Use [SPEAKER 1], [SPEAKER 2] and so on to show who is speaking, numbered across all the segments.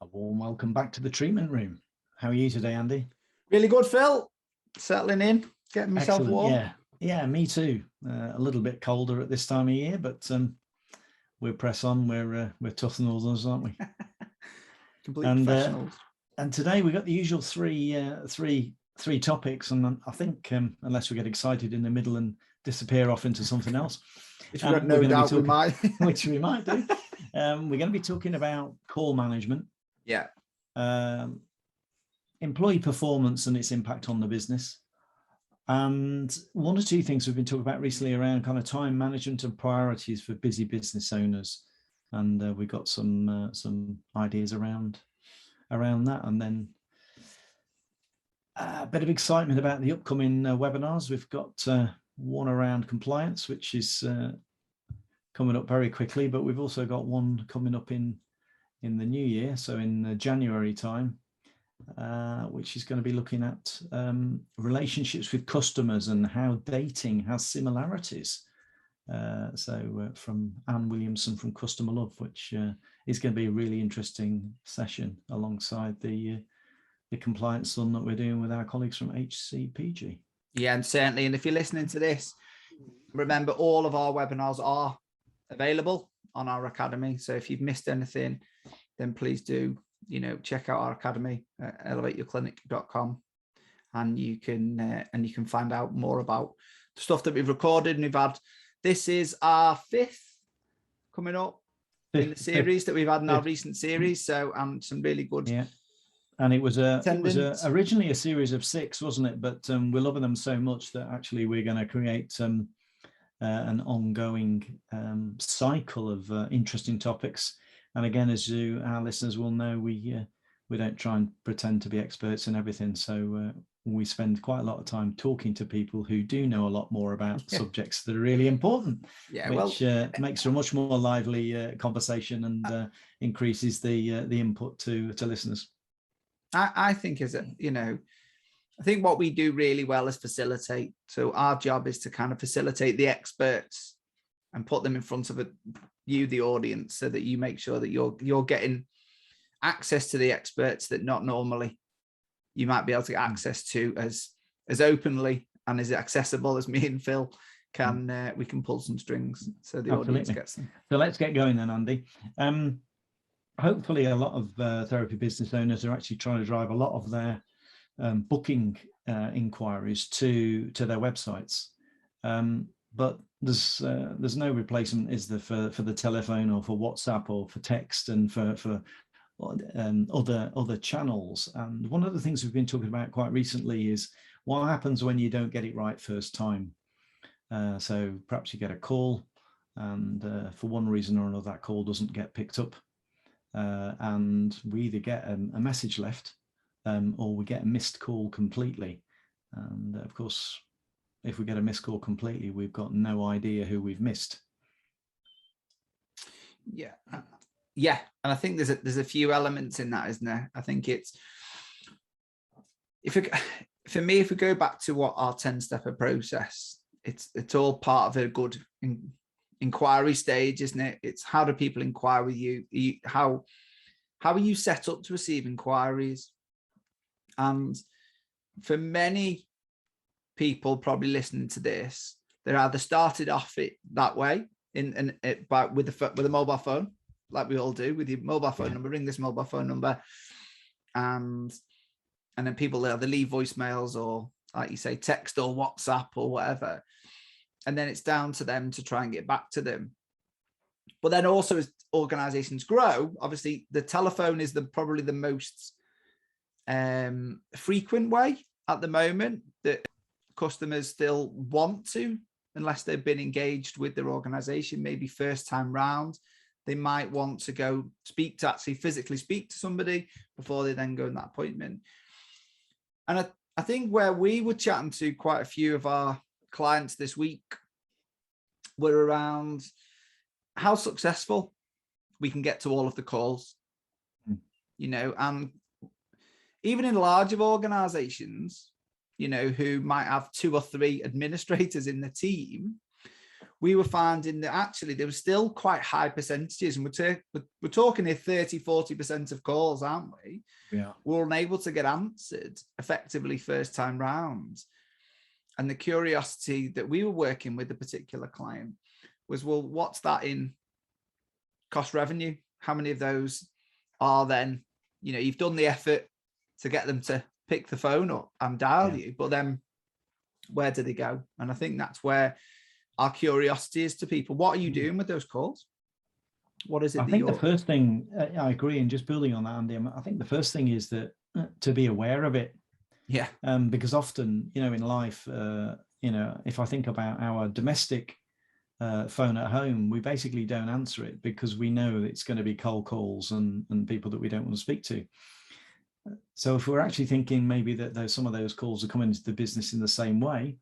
[SPEAKER 1] A warm welcome back to the treatment room. How are you today, Andy?
[SPEAKER 2] Really good, Phil. Settling in, getting myself
[SPEAKER 1] Excellent.
[SPEAKER 2] warm.
[SPEAKER 1] Yeah, me too. A little bit colder at this time of year, but we'll press on. We're tough than others, aren't we?
[SPEAKER 2] Complete professionals.
[SPEAKER 1] And today we got the usual three topics, and I think unless we get excited in the middle and disappear off into something else,
[SPEAKER 2] which we've got no doubt we might,
[SPEAKER 1] which we might do. We're going to be talking about call management.
[SPEAKER 2] Yeah.
[SPEAKER 1] Employee performance and its impact on the business. And one or two things we've been talking about recently around kind of time management and priorities for busy business owners. And we've got some ideas around that. And then a bit of excitement about the upcoming webinars. We've got one around compliance, which is coming up very quickly, but we've also got one coming up in the new year, so in January time, which is going to be looking at relationships with customers and how dating has similarities. From Anne Williamson from Customer Love, which is going to be a really interesting session alongside the compliance one that we're doing with our colleagues from HCPG.
[SPEAKER 2] Yeah, and certainly, and if you're listening to this, remember all of our webinars are available on our academy. So if you've missed anything, then please do, check out our academy at elevateyourclinic.com, and you can find out more about the stuff that we've recorded. And this is our fifth coming up in the series that we've had in our recent series. So, and some really good.
[SPEAKER 1] Yeah. And it was originally a series of 6, wasn't it? But we're loving them so much that actually we're going to create an ongoing cycle of interesting topics. And again, as our listeners will know, we don't try and pretend to be experts in everything. So we spend quite a lot of time talking to people who do know a lot more about subjects that are really important, which makes for a much more lively conversation and increases the input to listeners.
[SPEAKER 2] I think I think what we do really well is facilitate. So our job is to kind of facilitate the experts and put them in front of you, the audience, so that you make sure that you're getting access to the experts that not normally you might be able to get access to as openly and as accessible as me and Phil can. We can pull some strings so the audience gets them.
[SPEAKER 1] So let's get going then, Andy. Hopefully a lot of therapy business owners are actually trying to drive a lot of their booking inquiries to their websites, but there's no replacement, is there, for the telephone or for WhatsApp or for text and for other channels. And one of the things we've been talking about quite recently is what happens when you don't get it right first time. So perhaps you get a call and for one reason or another that call doesn't get picked up, and we either get a message left or we get a missed call completely. And of course, if we get a missed call completely, we've got no idea who we've missed.
[SPEAKER 2] Yeah. And I think there's a few elements in that, isn't there? I think it's, for me, if we go back to what our 10-stepper process, it's all part of a good inquiry stage, isn't it? It's how do people inquire with you? How are you set up to receive inquiries? And for many people probably listening to this, they either started off it that way with a mobile phone, like we all do, with your mobile phone number, ring this mobile phone number, and then people either leave voicemails or, like you say, text or WhatsApp or whatever, and then it's down to them to try and get back to them. But then also, as organizations grow, obviously the telephone is probably the most frequent way at the moment that customers still want to, unless they've been engaged with their organization, maybe first time round, they might want to go physically speak to somebody before they then go in that appointment. And I think where we were chatting to quite a few of our clients this week were around how successful we can get to all of the calls, and even in larger organizations, who might have 2 or 3 administrators in the team, we were finding that actually there was still quite high percentages, and we're talking here 30-40% of calls, aren't we?
[SPEAKER 1] Yeah.
[SPEAKER 2] We're unable to get answered effectively first time round. And the curiosity that we were working with a particular client was, well, what's that in cost revenue? How many of those are then, you've done the effort to get them to pick the phone up and dial you, but then where do they go? And I think that's where our curiosity is to people. What are you doing with those calls? What is it?
[SPEAKER 1] I think the first thing, I agree, and just building on that, Andy, I think the first thing is that to be aware of it.
[SPEAKER 2] Yeah.
[SPEAKER 1] Because often, in life, if I think about our domestic phone at home, we basically don't answer it because we know it's going to be cold calls and people that we don't want to speak to. So if we're actually thinking maybe that some of those calls are coming into the business in the same way,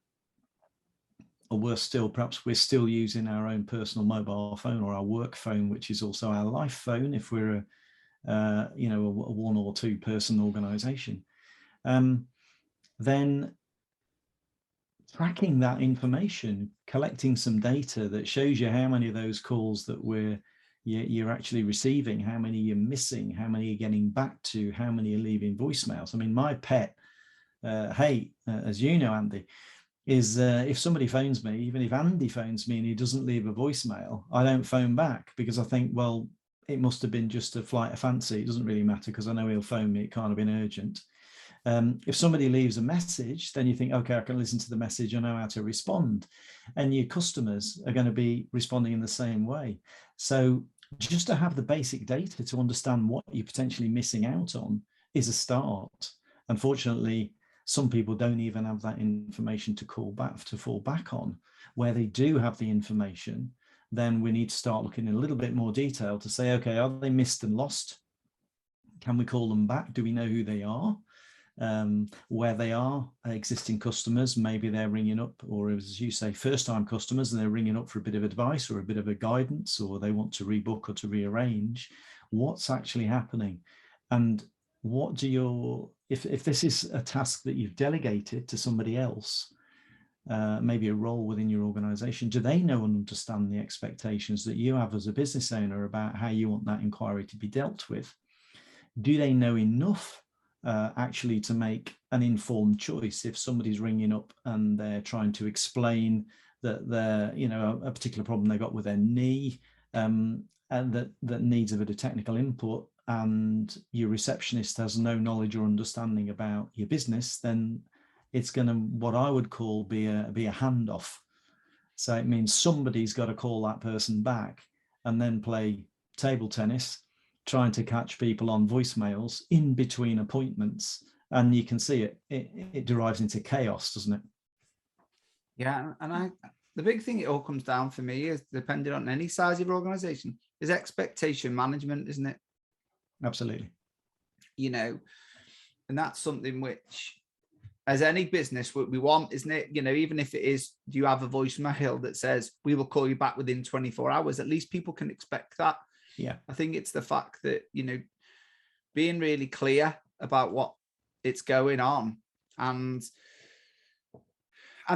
[SPEAKER 1] or worse still, perhaps we're still using our own personal mobile phone or our work phone, which is also our life phone if we're a one or two person organization, then tracking that information, collecting some data that shows you how many of those calls that you're actually receiving, how many you're missing, how many you're getting back to, how many are leaving voicemails. I mean, my pet hate, as you know, Andy, is if somebody phones me, even if Andy phones me and he doesn't leave a voicemail, I don't phone back because I think, well, it must have been just a flight of fancy. It doesn't really matter because I know he'll phone me. It can't have been urgent. If somebody leaves a message, then you think, okay, I can listen to the message. I know how to respond. And your customers are going to be responding in the same way. So just to have the basic data to understand what you're potentially missing out on is a start. Unfortunately, some people don't even have that information to fall back on. Where they do have the information, then we need to start looking in a little bit more detail to say, okay, are they missed and lost? Can we call them back? Do we know who they are? Where they are, existing customers, maybe they're ringing up, or as you say, first-time customers, and they're ringing up for a bit of advice or a bit of a guidance, or they want to rebook or to rearrange. What's actually happening? And what do if this is a task that you've delegated to somebody else, maybe a role within your organization, do they know and understand the expectations that you have as a business owner about how you want that inquiry to be dealt with? Do they know enough actually to make an informed choice if somebody's ringing up and they're trying to explain that they're, a particular problem they got with their knee, and that needs a bit of technical input, and your receptionist has no knowledge or understanding about your business, then it's going to, what I would call, be a handoff. So it means somebody's got to call that person back and then play table tennis, trying to catch people on voicemails in between appointments. And you can see it derives into chaos, doesn't it?
[SPEAKER 2] Yeah. And the big thing it all comes down for me is, depending on any size of your organization, is expectation management, isn't it?
[SPEAKER 1] Absolutely.
[SPEAKER 2] And that's something which, as any business, what we want, isn't it? Even if it is, do you have a voicemail that says, we will call you back within 24 hours, at least people can expect that.
[SPEAKER 1] Yeah.
[SPEAKER 2] I think it's the fact that, being really clear about what it's going on, and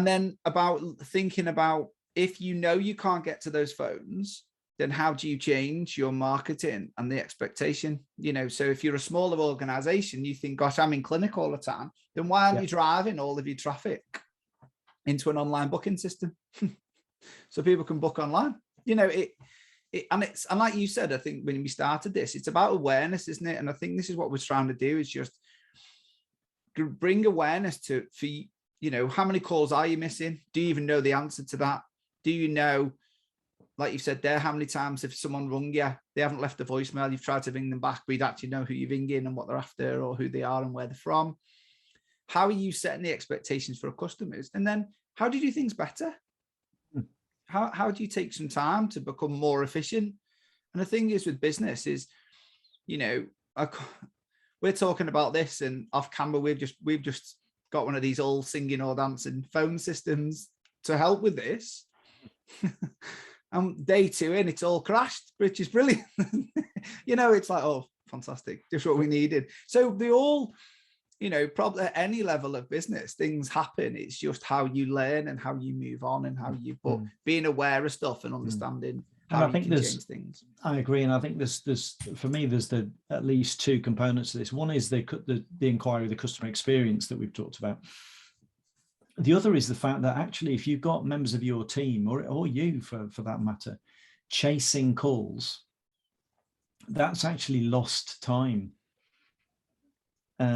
[SPEAKER 2] then about thinking about, if you can't get to those phones, then how do you change your marketing and the expectation? So if you're a smaller organization, you think, gosh, I'm in clinic all the time, then why aren't you driving all of your traffic into an online booking system so people can book online? And like you said, I think when we started this, it's about awareness, isn't it? And I think this is what we're trying to do, is just bring awareness for how many calls are you missing? Do you even know the answer to that? Do you know, like you said there, how many times if someone rung you, they haven't left a voicemail, you've tried to ring them back, but you'd actually know who you're ringing and what they're after, or who they are and where they're from? How are you setting the expectations for our customers? And then how do you do things better? How do you take some time to become more efficient? And the thing is with business is, we're talking about this, and off camera, we've just got one of these all singing, all dancing phone systems to help with this. And day 2 in, it's all crashed, which is brilliant. It's like, oh, fantastic, just what we needed. So probably at any level of business, things happen. It's just how you learn and how you move on and how you, but being aware of stuff and understanding how you can change things.
[SPEAKER 1] I agree. And I think there's for me, there's at least two components to this. One is the inquiry, the customer experience that we've talked about. The other is the fact that actually, if you've got members of your team or you for that matter, chasing calls, that's actually lost time.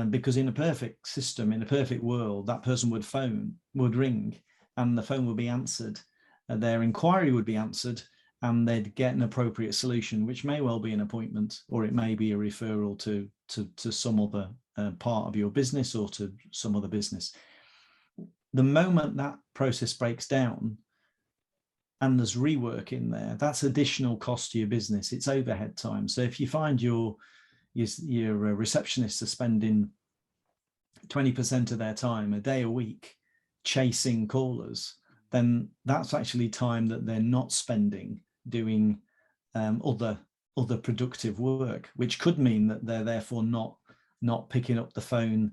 [SPEAKER 1] Because in a perfect system, in a perfect world, that person would ring, and the phone would be answered, their inquiry would be answered, and they'd get an appropriate solution, which may well be an appointment, or it may be a referral to some other part of your business or to some other business. The moment that process breaks down and there's rework in there, that's additional cost to your business. It's overhead time. So if you find your receptionists are spending 20% of their time a day a week chasing callers, then that's actually time that they're not spending doing other productive work, which could mean that they're therefore not picking up the phone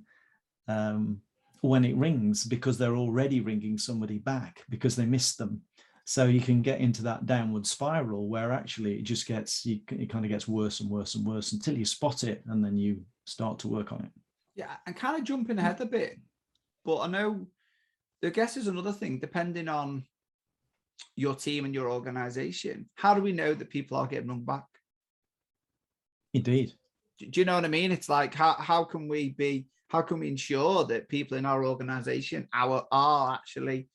[SPEAKER 1] when it rings, because they're already ringing somebody back because they missed them. So you can get into that downward spiral where actually it just it kind of gets worse and worse and worse until you spot it, and then you start to work on it.
[SPEAKER 2] Yeah, and kind of jumping ahead a bit, but I know, I guess there's another thing, depending on your team and your organization, how do we know that people are getting rung back?
[SPEAKER 1] Indeed.
[SPEAKER 2] Do you know what I mean? It's like, how can we ensure that people in our organization are actually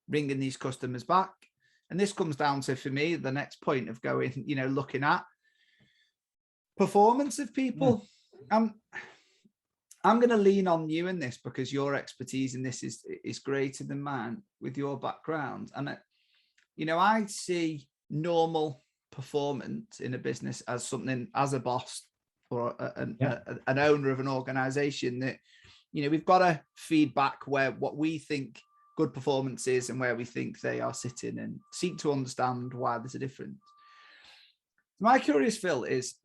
[SPEAKER 2] bringing these customers back? And this comes down to, for me, the next point of going, looking at performance of people. I'm going to lean on you in this because your expertise in this is greater than mine with your background. And I see normal performance in a business as something, as a boss or an owner of an organization, that we've got to feed back what we think good performance is and where we think they are sitting, and seek to understand why there's a difference. My curious, Phil, is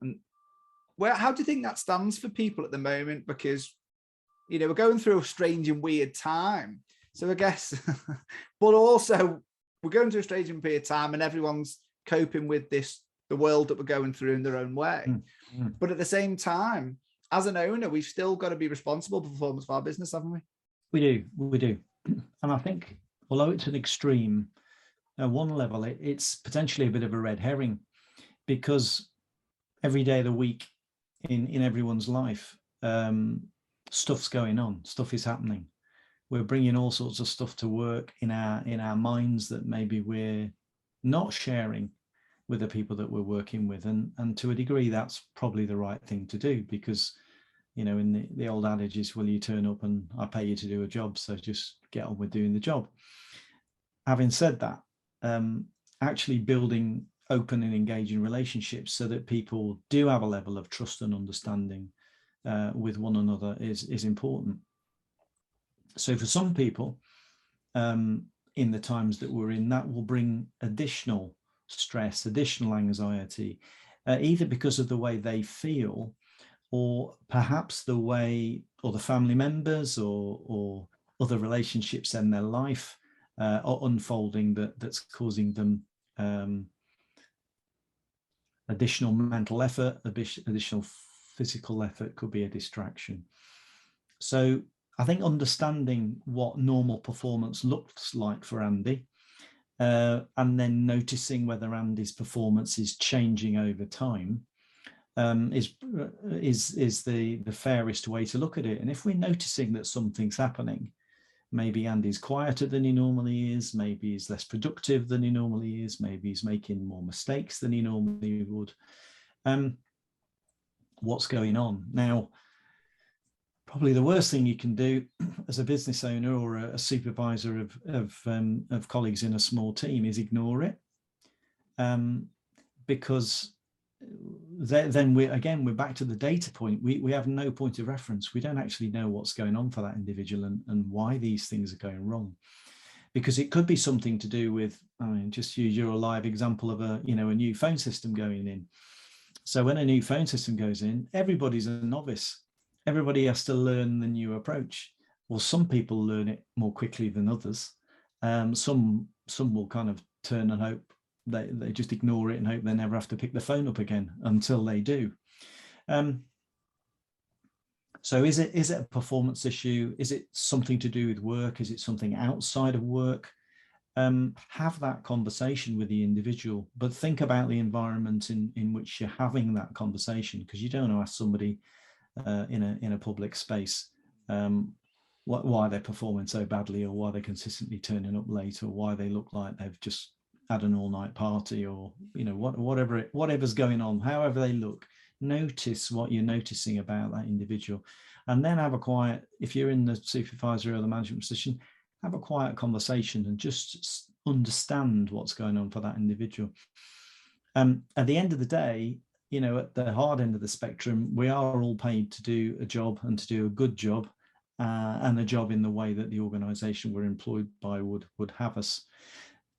[SPEAKER 2] how do you think that stands for people at the moment? Because we're going through a strange and weird time, so I guess but also we're going through a strange and weird time, and everyone's coping with the world that we're going through in their own way. But at the same time, as an owner, we've still got to be responsible for the performance of our business, haven't we?
[SPEAKER 1] We do. And I think, although it's an extreme, at one level, it's potentially a bit of a red herring, because every day of the week in everyone's life, stuff's going on, stuff is happening. We're bringing all sorts of stuff to work in our minds that maybe we're not sharing with the people that we're working with. And to a degree, that's probably the right thing to do, because in the old adage is, well, you turn up and I pay you to do a job, so just get on with doing the job. Having said that, actually building open and engaging relationships so that people do have a level of trust and understanding with one another is important. So for some people, in the times that we're in, that will bring additional stress, additional anxiety, either because of the way they feel, or perhaps the way, or the family members or other relationships in their life are unfolding that's causing them additional mental effort, additional physical effort, could be a distraction. So I think understanding what normal performance looks like for Andy, and then noticing whether Andy's performance is changing over time, is the fairest way to look at it. And if we're noticing that something's happening, maybe Andy's quieter than he normally is, maybe he's less productive than he normally is, maybe he's making more mistakes than he normally would, what's going on? Now, probably the worst thing you can do as a business owner or a supervisor of colleagues in a small team is ignore it, because then we're back to the data point. We have no point of reference. We don't actually know what's going on for that individual and why these things are going wrong, because it could be something to do with, just use your live example of a new phone system going in. So when a new phone system goes in, everybody's a novice. everybody has to learn the new approach. Well, some people learn it more quickly than others. Some will kind of turn and hope they just ignore it and hope they never have to pick the phone up again until they do. So is it a performance issue? Is it something to do with work? Is it something outside of work? Have that conversation with the individual, but think about the environment in which you're having that conversation, because you don't want to ask somebody in a public space why they're performing so badly, or why they're consistently turning up late, or why they look like they've just had an all-night party, or whatever's going on, however they look. Notice what you're noticing about that individual, and then have a quiet, if you're in the supervisory or the management position, have a quiet conversation and just understand what's going on for that individual. At the end of the day, at the hard end of the spectrum, we are all paid to do a job, and to do a good job, and a job in the way that the organization we're employed by would have us.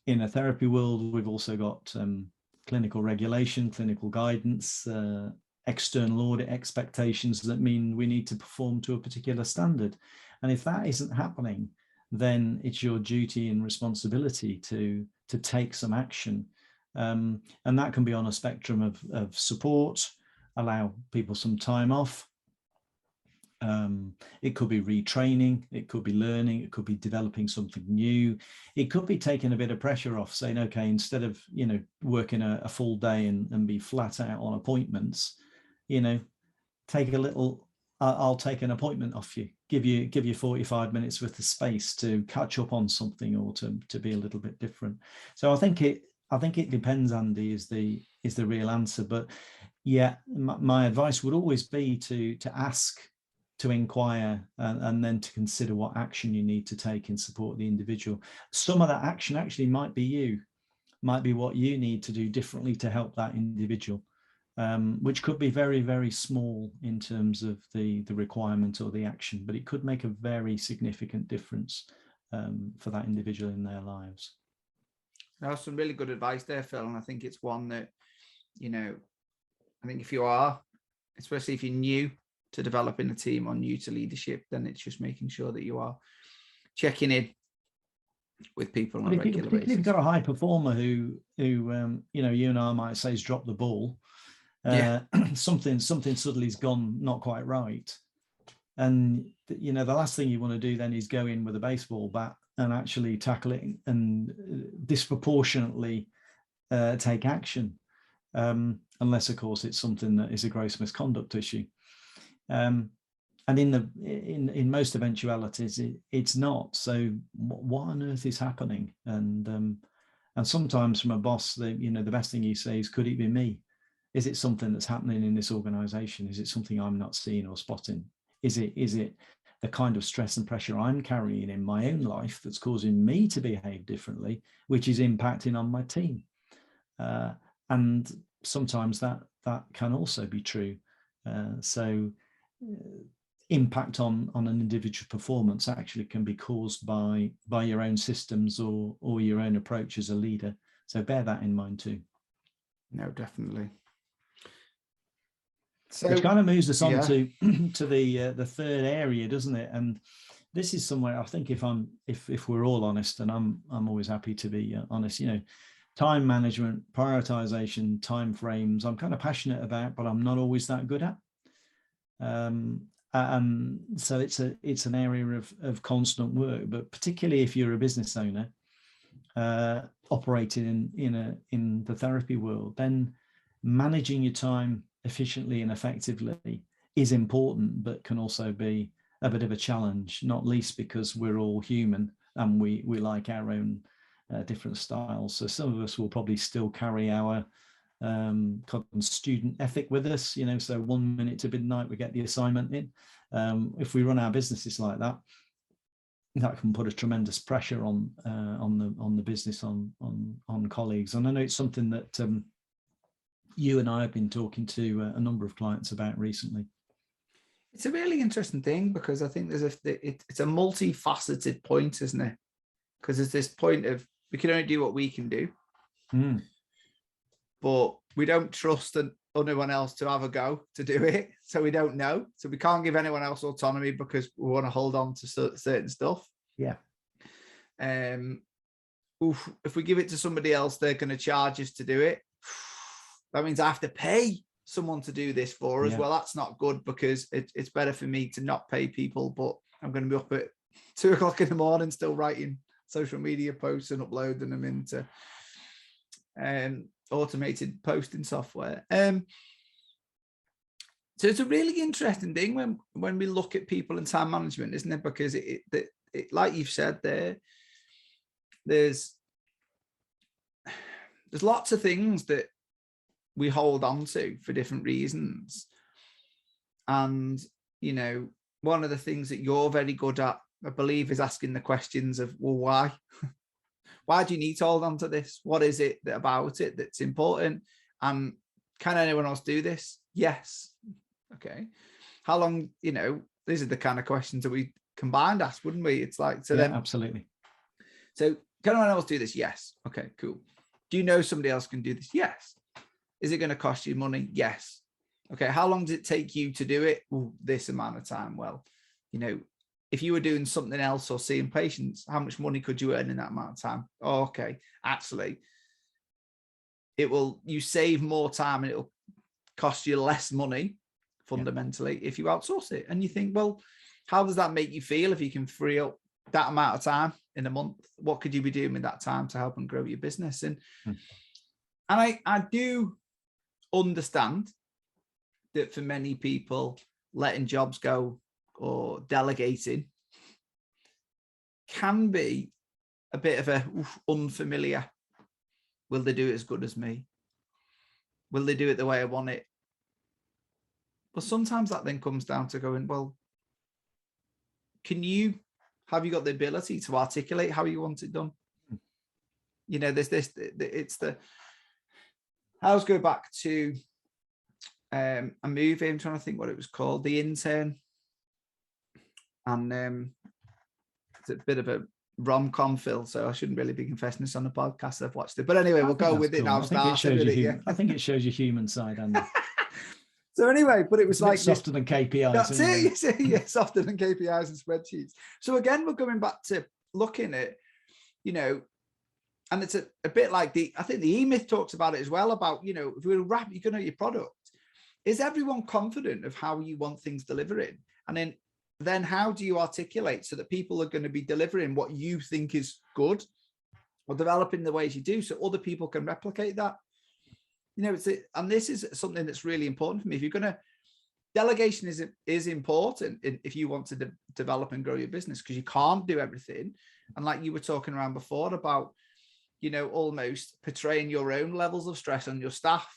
[SPEAKER 1] In a therapy world, we've also got clinical regulation, clinical guidance, external audit expectations that mean we need to perform to a particular standard. And if that isn't happening, then it's your duty and responsibility to take some action. And that can be on a spectrum of support, allow people some time off. It could be retraining, it could be learning, it could be developing something new. It could be taking a bit of pressure off, saying, okay, instead of, working a full day and be flat out on appointments, take a little, I'll take an appointment off you, give you 45 minutes worth of space to catch up on something, or to be a little bit different. So I think it depends, Andy, is the real answer. But yeah, my advice would always be to ask, to inquire, and then to consider what action you need to take in support of the individual. Some of that action actually might be what you need to do differently to help that individual, which could be very, very small in terms of the requirement or the action, but it could make a very significant difference for that individual in their lives.
[SPEAKER 2] That's some really good advice there, Phil. And I think it's one that, I think if you are, especially if you're new to developing a team or new to leadership, then it's just making sure that you are checking in with people on a regular basis.
[SPEAKER 1] If you've got a high performer who you and I might say has dropped the ball, something suddenly's gone not quite right, and the last thing you want to do then is go in with a baseball bat and actually tackle it and disproportionately take action, unless of course it's something that is a gross misconduct issue. And in most eventualities, it's not. So what on earth is happening? And sometimes from a boss, the best thing you say is, could it be me? Is it something that's happening in this organization? Is it something I'm not seeing or spotting? Is it the kind of stress and pressure I'm carrying in my own life that's causing me to behave differently, which is impacting on my team? And sometimes that can also be true. So impact on an individual performance actually can be caused by your own systems or your own approach as a leader. So bear that in mind too.
[SPEAKER 2] No, definitely. So
[SPEAKER 1] which kind of moves us on to the third area, doesn't it? And this is somewhere I think if we're all honest, and I'm always happy to be honest, time management, prioritization, time frames, I'm kind of passionate about, but I'm not always that good at. And so it's an area of constant work, but particularly if you're a business owner operating in the therapy world, then managing your time efficiently and effectively is important, but can also be a bit of a challenge, not least because we're all human and we like our own different styles. So some of us will probably still carry our student ethic with us, so 1 minute to midnight we get the assignment in. If we run our businesses like that can put a tremendous pressure on the business, on colleagues. And I know it's something that you and I have been talking to a number of clients about recently.
[SPEAKER 2] It's a really interesting thing, because I think it's a multifaceted point, isn't it? Because there's this point of we can only do what we can do. But we don't trust anyone else to have a go to do it. So we don't know. So we can't give anyone else autonomy because we want to hold on to certain stuff.
[SPEAKER 1] Yeah.
[SPEAKER 2] If we give it to somebody else, they're going to charge us to do it. That means I have to pay someone to do this for us. Well, that's not good, because it's better for me to not pay people, but I'm going to be up at 2 o'clock in the morning still writing social media posts and uploading them into automated posting software. So it's a really interesting thing when we look at people and time management, isn't it? Because it like you've said there's lots of things that we hold on to for different reasons. And, you know, one of the things that you're very good at, I believe, is asking the questions of, well, why? Why do you need to hold on to this? What is it about it that's important? And can anyone else do this? Yes. Okay. How long, you know, these are the kind of questions that we combined ask, wouldn't we? It's like, so then,
[SPEAKER 1] absolutely.
[SPEAKER 2] So can anyone else do this? Yes. Okay, cool. Do you know somebody else can do this? Yes. Is it going to cost you money? Yes. Okay. How long does it take you to do it? Ooh, this amount of time. Well, you know, if you were doing something else or seeing patients, how much money could you earn in that amount of time? Oh, okay. Actually, you save more time and it'll cost you less money fundamentally if you outsource it. And you think, well, how does that make you feel if you can free up that amount of time in a month? What could you be doing with that time to help and grow your business? And I do understand that for many people, letting jobs go or delegating can be a bit of a unfamiliar. Will they do it as good as me? Will they do it the way I want it? But sometimes that then comes down to going, well, have you got the ability to articulate how you want it done? You know, I always go back to a movie. I'm trying to think what it was called, The Intern. And it's a bit of a rom-com film, so I shouldn't really be confessing this on the podcast. I've watched it, but anyway, we'll go with it now.
[SPEAKER 1] I think it shows your human side, Andy.
[SPEAKER 2] So anyway, but it was like
[SPEAKER 1] softer than KPIs.
[SPEAKER 2] That's it. Yeah, softer than KPIs and spreadsheets. So again, we're going back to looking at, you know, and it's a bit like I think the E-Myth talks about it as well, about, you know, if we wrap, you're going to know your product. Is everyone confident of how you want things delivering? And then how do you articulate so that people are going to be delivering what you think is good, or developing the ways you do so other people can replicate that? You know, and this is something that's really important for me. If you're going to, delegation is important if you want to develop and grow your business, because you can't do everything. And like you were talking around before about, you know, almost portraying your own levels of stress on your staff.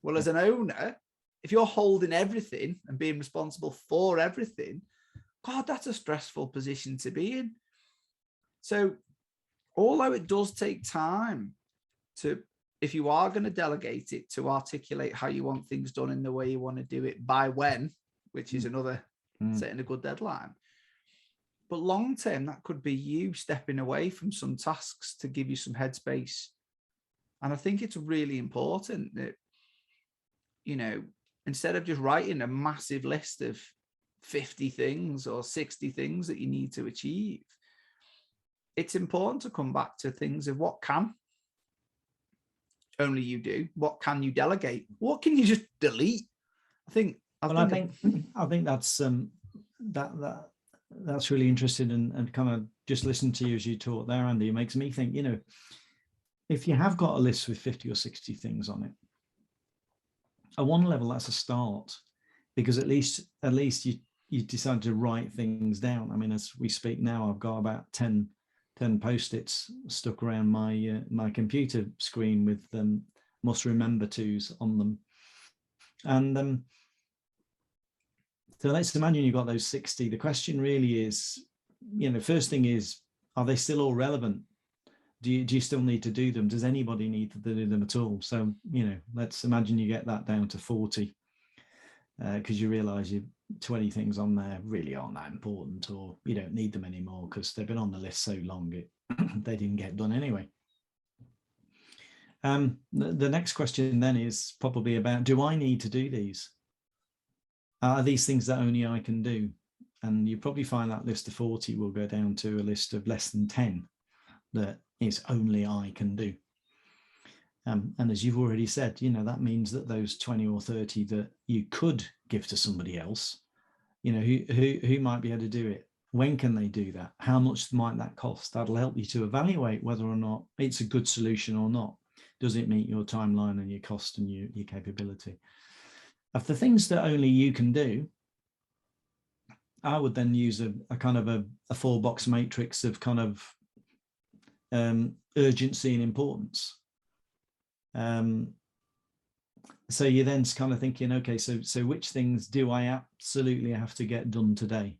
[SPEAKER 2] Well, as an owner, if you're holding everything and being responsible for everything, God, that's a stressful position to be in. So although it does take time to, if you are going to delegate it, to articulate how you want things done in the way you want to do it by when, which is another setting a good deadline. But long term, that could be you stepping away from some tasks to give you some headspace. And I think it's really important that, you know, instead of just writing a massive list of 50 things or 60 things that you need to achieve, it's important to come back to things of what can only you do, what can you delegate, what can you just delete? I think that's that's really interesting, and kind of just listen to you as you talk there, Andy. It makes me think, you know, if you have got a list with 50 or 60 things on it, at one level that's a start, because at least you decide to write things down. I mean, as we speak now, I've got about 10 Post-its stuck around my computer screen with must remember tos on them. And so let's imagine you've got those 60. The question really is, you know, first thing is, are they still all relevant? Do you still need to do them? Does anybody need to do them at all? So, you know, let's imagine you get that down to 40, because you realize you 20 things on there really aren't that important, or you don't need them anymore because they've been on the list so long they didn't get done anyway.
[SPEAKER 1] The next question then is probably about, do I need to do these? Are these things that only I can do? And you probably find that list of 40 will go down to a list of less than 10 that is only I can do. And as you've already said, that means that those 20 or 30 that you could give to somebody else, who might be able to do it? When can they do that? How much might that cost? That'll help you to evaluate whether or not it's a good solution or not. Does it meet your timeline and your cost and your capability? Of the things that only you can do, I would then use a kind of a 4-box matrix of kind of urgency and importance. So you're then kind of thinking, okay, so which things do I absolutely have to get done today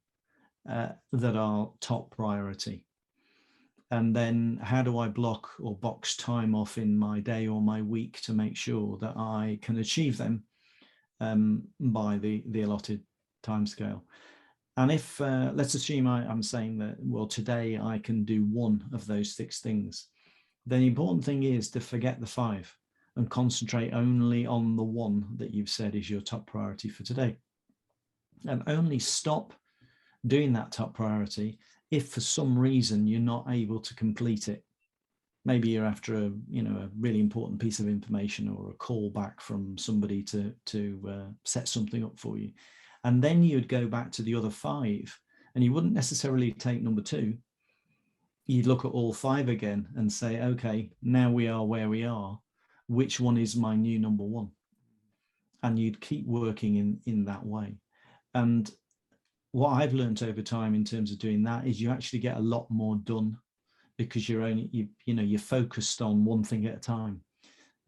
[SPEAKER 1] that are top priority? And then how do I block or box time off in my day or my week to make sure that I can achieve them by the allotted timescale? And if let's assume I'm saying that, well, today I can do one of those 6 things, then the important thing is to forget the 5 and concentrate only on the one that you've said is your top priority for today. And only stop doing that top priority if for some reason you're not able to complete it. Maybe you're after a really important piece of information or a call back from somebody to set something up for you. And then you'd go back to the other 5, and you wouldn't necessarily take number 2. You'd look at all 5 again and say, okay, now we are where we are. Which one is my new number 1? And you'd keep working in that way. And what I've learned over time in terms of doing that is you actually get a lot more done because you're focused on one thing at a time.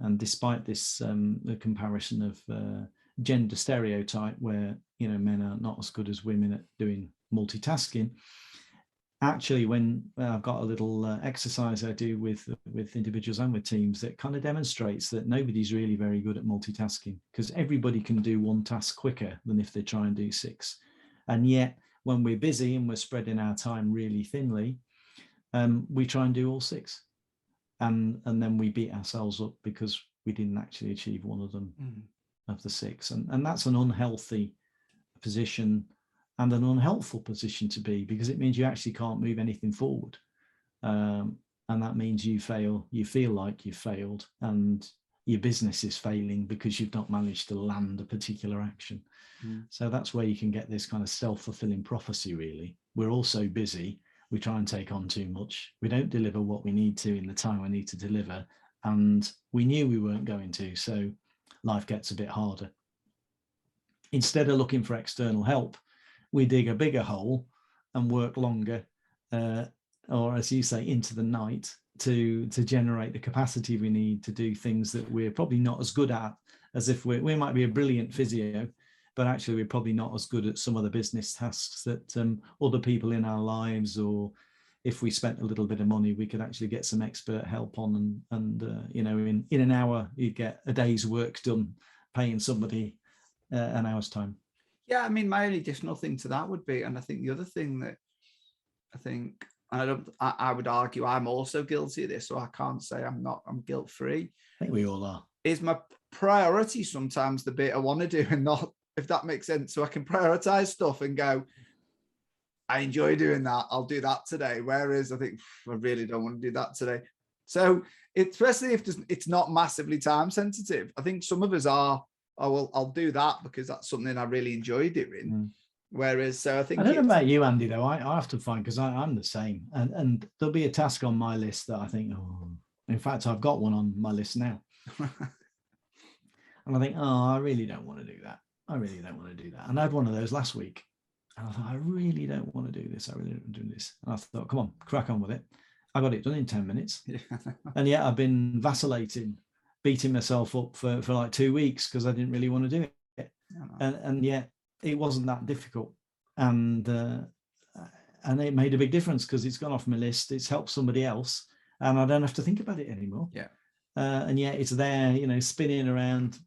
[SPEAKER 1] And despite this the comparison of gender stereotype where men are not as good as women at doing multitasking, actually, when I've got a little exercise I do with individuals and with teams that kind of demonstrates that nobody's really very good at multitasking, because everybody can do one task quicker than if they try and do 6. And yet, when we're busy and we're spreading our time really thinly, we try and do all 6. And then we beat ourselves up because we didn't actually achieve one of them, of the 6. And that's an unhealthy position and an unhelpful position to be, because it means you actually can't move anything forward. And that means you feel like you've failed and your business is failing because you've not managed to land a particular action. So that's where you can get this kind of self-fulfilling prophecy, really. We're all so busy, we try and take on too much. We don't deliver what we need to in the time we need to deliver. And we knew we weren't going to, so life gets a bit harder. Instead of looking for external help, we dig a bigger hole and work longer, or as you say, into the night to generate the capacity we need to do things that we're probably not as good at as if we might be a brilliant physio, but actually we're probably not as good at some of the business tasks that other people in our lives, or if we spent a little bit of money, we could actually get some expert help on. And in an hour, you'd get a day's work done, paying somebody an hour's time.
[SPEAKER 2] Yeah, I mean, my only additional thing to that would be, and I think the other thing that I would argue I'm also guilty of this, so I can't say I'm guilt-free.
[SPEAKER 1] I think we all are.
[SPEAKER 2] Is my priority sometimes the bit I want to do and not, if that makes sense. So I can prioritize stuff and go, I enjoy doing that, I'll do that today. Whereas I think, I really don't want to do that today. So especially if it's not massively time sensitive, I think some of us are, oh, well, I'll do that because that's something I really enjoy doing. Whereas, so I think,
[SPEAKER 1] I don't know about you, Andy, though. I have to find, because I'm the same. And there'll be a task on my list that I think, oh, in fact, I've got one on my list now. And I think, oh, I really don't want to do that. I really don't want to do that. And I had one of those last week. And I thought, I really don't want to do this. I really don't want to do this. And I thought, come on, crack on with it. I got it done in 10 minutes. And yet I've been vacillating, beating myself up for like 2 weeks because I didn't really want to do it. And yet it wasn't that difficult. And it made a big difference because it's gone off my list. It's helped somebody else. And I don't have to think about it anymore.
[SPEAKER 2] Yeah.
[SPEAKER 1] And yet it's there, spinning around,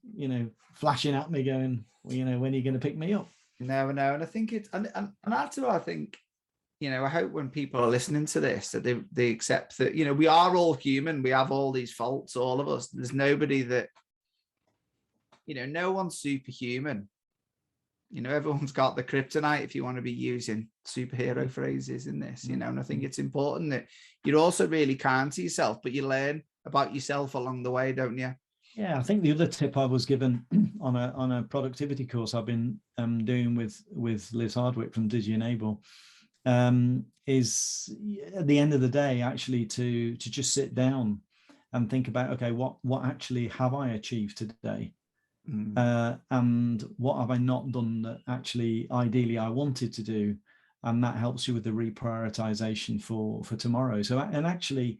[SPEAKER 1] flashing at me going, when are you going to pick me up?
[SPEAKER 2] No. And I think it's, and that's what I think, you know, I hope when people are listening to this that they accept that, you know, we are all human. We have all these faults, all of us. There's nobody that, you know, no one's superhuman. You know, everyone's got the kryptonite, if you want to be using superhero phrases in this, you know, and I think it's important that you're also really kind to yourself, but you learn about yourself along the way, don't you?
[SPEAKER 1] Yeah, I think the other tip I was given on a productivity course I've been doing with Liz Hardwick from DigiEnable is at the end of the day actually to just sit down and think about, okay, what actually have I achieved today, and what have I not done that actually ideally I wanted to do, and that helps you with the reprioritization for tomorrow. So, and actually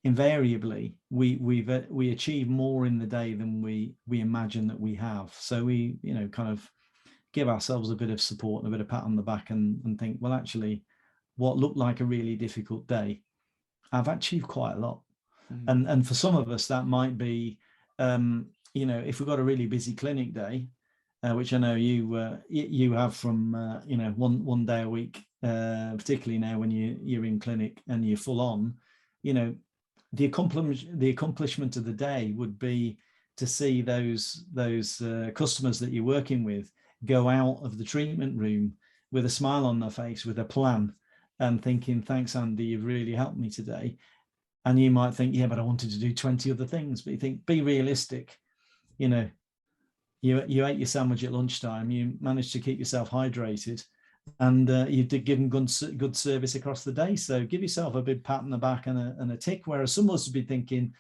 [SPEAKER 1] invariably we achieve more in the day than we imagine that we have. So we, you know, kind of give ourselves a bit of support and a bit of pat on the back and think, well, actually what looked like a really difficult day, I've achieved quite a lot. And for some of us that might be you know, if we've got a really busy clinic day, which I know you have from you know, one day a week, particularly now when you're in clinic and you're full on, you know, the accomplishment of the day would be to see those customers that you're working with go out of the treatment room with a smile on their face, with a plan, and thinking, thanks, Andy, you've really helped me today. And you might think, yeah, but I wanted to do 20 other things. But you think, be realistic. You know, you ate your sandwich at lunchtime, you managed to keep yourself hydrated, and you did give them good service across the day. So give yourself a big pat on the back and a tick. Whereas some of us would be thinking,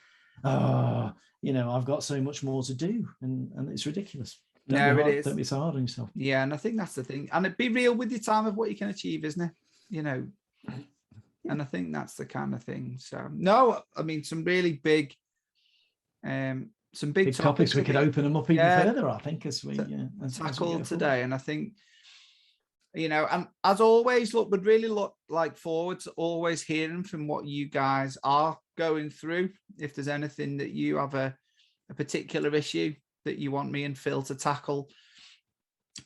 [SPEAKER 1] oh, you know, I've got so much more to do, and it's ridiculous. Don't be so hard on yourself.
[SPEAKER 2] Yeah, and I think that's the thing. And be real with your time of what you can achieve, isn't it? You know, and I think that's the kind of thing. So no, I mean, some really big topics.
[SPEAKER 1] We could open them up even further, I think, as we
[SPEAKER 2] tackle today. And I think, you know, and as always, look, we'd really look forward to always hearing from what you guys are going through. If there's anything that you have a particular issue that you want me and Phil to tackle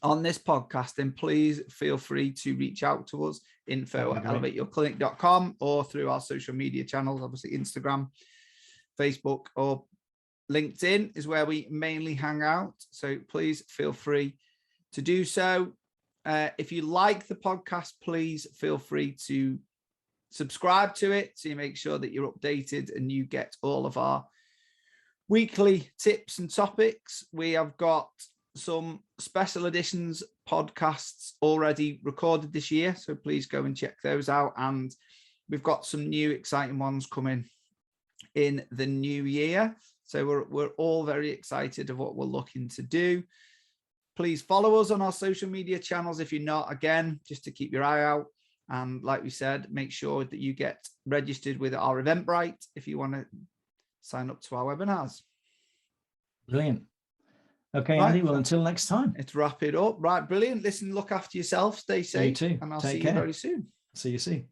[SPEAKER 2] on this podcast, then please feel free to reach out to us, info@elevateyourclinic.com, or through our social media channels, obviously Instagram, Facebook, or LinkedIn is where we mainly hang out. So please feel free to do so. If you like the podcast, please feel free to subscribe to it so you make sure that you're updated and you get all of our weekly tips and topics. We have got some special editions podcasts already recorded this year, so please go and check those out. And we've got some new exciting ones coming in the new year. So we're all very excited of what we're looking to do. Please follow us on our social media channels if you're not, again, just to keep your eye out. And like we said, make sure that you get registered with our Eventbrite if you want to sign up to our webinars.
[SPEAKER 1] Brilliant. Okay, right, Andy, well, until next time.
[SPEAKER 2] Let's wrap it up. Right, brilliant. Listen, look after yourself, stay safe,
[SPEAKER 1] You too.
[SPEAKER 2] And I'll see you very soon.
[SPEAKER 1] See you soon.